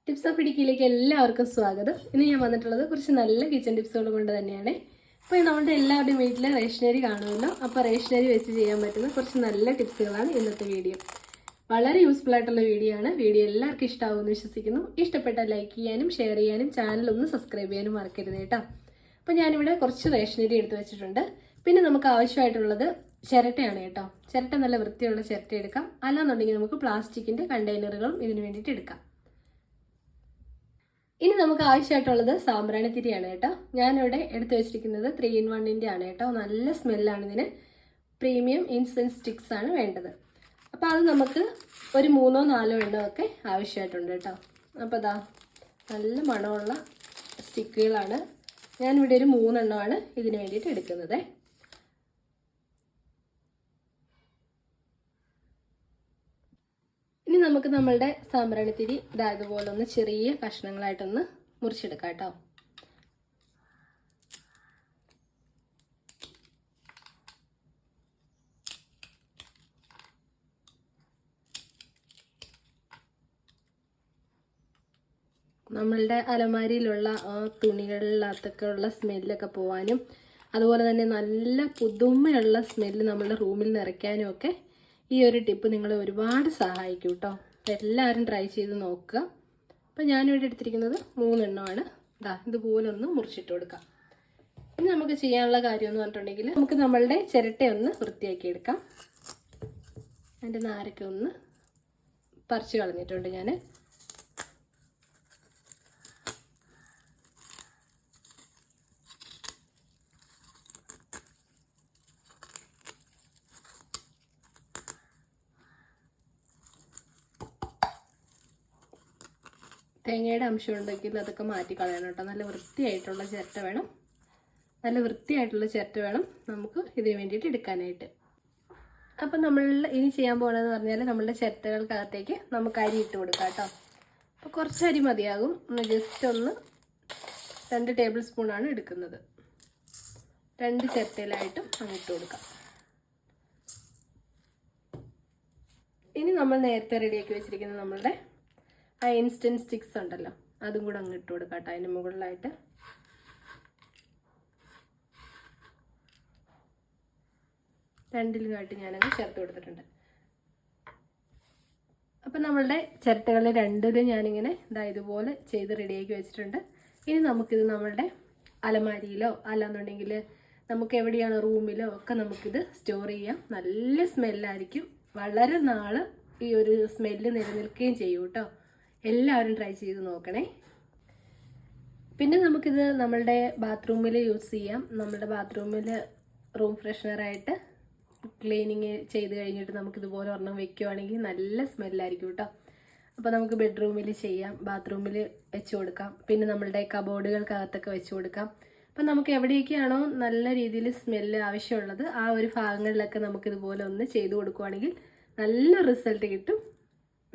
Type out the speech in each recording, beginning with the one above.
Tips of ഇടുക്കിയിലേക്ക് എല്ലാവർക്കും സ്വാഗതം. ഇന്ന് ഞാൻ വന്നിട്ടുള്ളത് കുറച്ച് നല്ല കിച്ചൺ ടിപ്സുകൾ കൊണ്ട് തന്നെയാണ്. അപ്പോൾ നമ്മുടെ എല്ലാവരുടെയും വീട്ടിൽ റേഷനറി കാണുമല്ലോ. അപ്പോൾ റേഷനറി വെച്ച് ചെയ്യാൻ പറ്റുന്ന കുറച്ച് നല്ല ടിപ്സുകളാണ് ഇന്നത്തെ വീഡിയോ. വളരെ യൂസ്ഫുൾ ആയിട്ടുള്ള വീഡിയോ ആണ്. വീഡിയോ എല്ലാവർക്കും ഇഷ്ടമാകുമെന്ന് വിശ്വസിക്കുന്നു. ഇഷ്ടപ്പെട്ടാൽ ലൈക്ക് ചെയ്യാനും ഷെയർ ചെയ്യാനും ചാനൽ ഒന്ന് സബ്സ്ക്രൈബ് ചെയ്യാനും മറക്കരുത് കേട്ടോ. അപ്പോൾ ഞാനിവിടെ കുറച്ച് റേഷനറി എടുത്ത് വെച്ചിട്ടുണ്ട്. പിന്നെ നമുക്ക് ആവശ്യമായിട്ടുള്ളത് ചിരട്ടയാണ് കേട്ടോ. ചിരട്ട നല്ല വൃത്തിയുള്ള ചിരട്ട എടുക്കാം. അല്ലാന്നുണ്ടെങ്കിൽ നമുക്ക് പ്ലാസ്റ്റിക്കിൻ്റെ കണ്ടെയ്നറുകളും ഇതിന് വേണ്ടിയിട്ട് എടുക്കാം. ഇനി നമുക്ക് ആവശ്യമായിട്ടുള്ളത് സാമ്പ്രാണിത്തിരിയാണ് കേട്ടോ. ഞാനിവിടെ എടുത്തു വെച്ചിരിക്കുന്നത് 3-in-1 ആണ് കേട്ടോ. നല്ല സ്മെല്ലാണ് ഇതിന്. പ്രീമിയം ഇൻസെൻസ് സ്റ്റിക്സ് ആണ് വേണ്ടത്. അപ്പോൾ അത് നമുക്ക് ഒരു 3-4 എണ്ണമൊക്കെ ആവശ്യമായിട്ടുണ്ട് കേട്ടോ. അപ്പോൾ അതാ നല്ല മണമുള്ള സ്റ്റിക്കുകളാണ്. ഞാനിവിടെ ഒരു 3 എണ്ണമാണ് ഇതിന് വേണ്ടിയിട്ട് എടുക്കുന്നത്. ഇനി നമുക്ക് നമ്മളുടെ സാമ്പ്രാണിത്തിരി ഇതുപോലെ ഒന്ന് ചെറിയ കഷ്ണങ്ങളായിട്ടൊന്ന് മുറിച്ചെടുക്കാം കേട്ടോ. നമ്മളുടെ അലമാരിയിലുള്ള ആ തുണികളിലകത്തൊക്കെ ഉള്ള സ്മെല്ലൊക്കെ പോവാനും അതുപോലെ തന്നെ നല്ല പുതുമയുള്ള സ്മെല്ല് നമ്മളുടെ റൂമിൽ നിറയ്ക്കാനും ഒക്കെ ഈ ഒരു ടിപ്പ് നിങ്ങളെ ഒരുപാട് സഹായിക്കും കേട്ടോ. എല്ലാവരും ട്രൈ ചെയ്ത് നോക്കുക. അപ്പോൾ ഞാനിവിടെ എടുത്തിരിക്കുന്നത് 3 എണ്ണമാണ്. ഇതുപോലെ ഒന്ന് മുറിച്ചിട്ട് കൊടുക്കാം. ഇനി നമുക്ക് ചെയ്യാനുള്ള കാര്യം എന്ന് പറഞ്ഞിട്ടുണ്ടെങ്കിൽ നമുക്ക് നമ്മളുടെ ചിരട്ടയൊന്ന് വൃത്തിയാക്കി എടുക്കാം. അതിൻ്റെ നാരൊക്കെ ഒന്ന് പറിച്ച് കളഞ്ഞിട്ടുണ്ട് ഞാൻ. തേങ്ങയുടെ അംശം ഉണ്ടെങ്കിൽ അതൊക്കെ മാറ്റി കളയണം കേട്ടോ. നല്ല വൃത്തിയായിട്ടുള്ള ചിരട്ട വേണം. നമുക്ക് ഇതിന് വേണ്ടിയിട്ട് എടുക്കാനായിട്ട്. അപ്പം നമ്മൾ ഇനി ചെയ്യാൻ പോകുന്നതെന്ന് പറഞ്ഞാൽ നമ്മളുടെ ചിരട്ടകൾക്കകത്തേക്ക് നമുക്ക് അരി ഇട്ട് കൊടുക്കാം കേട്ടോ. അപ്പോൾ കുറച്ച് അരി മതിയാകും. ജസ്റ്റ് ഒന്ന് 2 ടേബിൾ സ്പൂണാണ് എടുക്കുന്നത്. 2 ചിരട്ടയിലായിട്ടും അങ്ങ് ഇട്ട് കൊടുക്കാം. ഇനി നമ്മൾ നേരത്തെ റെഡിയാക്കി വെച്ചിരിക്കുന്ന നമ്മളുടെ ആ ഇൻസ്റ്റൻറ്റ് സ്റ്റിക്സ് ഉണ്ടല്ലോ, അതും കൂടെ അങ്ങ് ഇട്ട് കൊടുക്കാം കേട്ടോ. അതിന് മുകളിലായിട്ട് രണ്ടിലുമായിട്ട് ഞാനങ്ങ് ചേർത്ത് കൊടുത്തിട്ടുണ്ട്. അപ്പം നമ്മളുടെ ചിരട്ടകൾ രണ്ടിലും ഞാനിങ്ങനെ ഇതുപോലെ ചെയ്ത് റെഡിയാക്കി വെച്ചിട്ടുണ്ട്. ഇനി നമുക്കിത് നമ്മളുടെ അലമാരിയിലോ അല്ലാന്നുണ്ടെങ്കിൽ നമുക്ക് എവിടെയാണോ റൂമിലോ ഒക്കെ നമുക്കിത് സ്റ്റോർ ചെയ്യാം. നല്ല സ്മെല്ലായിരിക്കും. വളരെ നാൾ ഈ ഒരു സ്മെല്ല് നിലനിൽക്കുകയും ചെയ്യും കേട്ടോ. എല്ലാവരും ട്രൈ ചെയ്ത് നോക്കണേ. പിന്നെ നമുക്കിത് നമ്മളുടെ ബാത്റൂമിൽ യൂസ് ചെയ്യാം. നമ്മുടെ ബാത്റൂമിൽ റൂം ഫ്രഷ്നറായിട്ട് ക്ലീനിങ് ചെയ്ത് കഴിഞ്ഞിട്ട് നമുക്കിതുപോലെ ഒരെണ്ണം വെക്കുകയാണെങ്കിൽ നല്ല സ്മെല്ലായിരിക്കും കേട്ടോ. അപ്പോൾ നമുക്ക് ബെഡ്റൂമിൽ ചെയ്യാം, ബാത്റൂമിൽ വെച്ച് കൊടുക്കാം, പിന്നെ നമ്മളുടെ കബോർഡുകൾക്കകത്തൊക്കെ വെച്ച് കൊടുക്കാം. അപ്പം നമുക്ക് എവിടെയൊക്കെയാണോ നല്ല രീതിയിൽ സ്മെല്ല് ആവശ്യമുള്ളത് ആ ഒരു ഭാഗങ്ങളിലൊക്കെ നമുക്കിതുപോലെ ഒന്ന് ചെയ്ത് കൊടുക്കുകയാണെങ്കിൽ നല്ല റിസൾട്ട് കിട്ടും.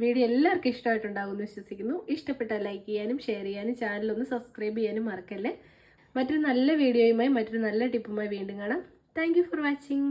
വീഡിയോ എല്ലാവർക്കും ഇഷ്ടമായിട്ടുണ്ടാകുമെന്ന് വിശ്വസിക്കുന്നു. ഇഷ്ടപ്പെട്ടാൽ ലൈക്ക് ചെയ്യാനും ഷെയർ ചെയ്യാനും ചാനലൊന്ന് സബ്സ്ക്രൈബ് ചെയ്യാനും മറക്കല്ലേ. മറ്റൊരു നല്ല വീഡിയോയുമായി മറ്റൊരു നല്ല ടിപ്പുമായി വീണ്ടും കാണാം. Thank you for watching.